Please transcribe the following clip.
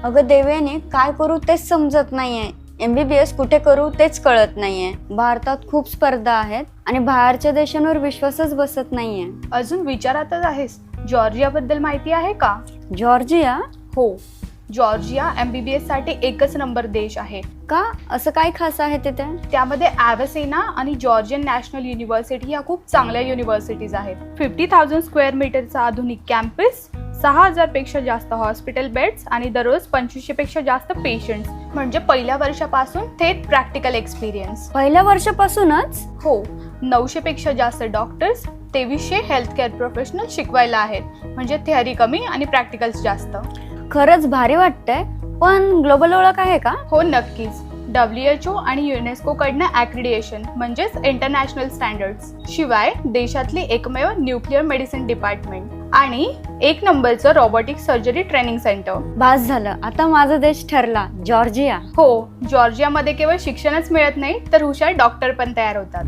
अगं देवेने काय करू तेच समजत नाहीये. MBBS कुठे करू तेच कळत नाहीये. भारतात खूप स्पर्धा आहेत आणि बाहेरच्या देशांवर विश्वासच बसत नाहीये. अजून विचारातच आहेस. जॉर्जिया बद्दल माहिती आहे का? जॉर्जिया? हो, जॉर्जिया MBBS साठी एकच नंबर देश आहे. का? असं काय खास आहे तिथे? त्यामध्ये ॲव्हसेना आणि जॉर्जियन नॅशनल युनिव्हर्सिटी या खूप चांगल्या युनिव्हर्सिटीज आहेत. 50,000 स्क्वेअर मीटरचा आधुनिक कॅम्पस, 6,000 पेक्षा जास्त हॉस्पिटल बेड्स आणि दररोज 2500 पेक्षा जास्त पेशंट्स. म्हणजे पहिल्या वर्षापासून थेट प्रॅक्टिकल एक्सपिरियन्स. पहिल्या वर्षापासूनच? हो, 900 पेक्षा जास्त डॉक्टर्स, 2300 हेल्थ केअर प्रोफेशनल शिकवायला आहेत. म्हणजे थेअरी कमी आणि प्रॅक्टिकल्स जास्त. खरंच भारी वाटतंय. पण ग्लोबल ओळख आहे का? हो, नक्कीच. WHO आणि युनेस्को कडनं ॲक्रिडिएशन म्हणजेच इंटरनॅशनल स्टँडर्ड्स. शिवाय देशातली एकमेव न्यूक्लिअर मेडिसिन डिपार्टमेंट आणि एक नंबरचं रोबोटिक सर्जरी ट्रेनिंग सेंटर. बास झालं, आता माझा देश ठरला, जॉर्जिया. हो, जॉर्जियामध्ये केवळ शिक्षणच मिळत नाही तर हुशार डॉक्टर पण तयार होतात.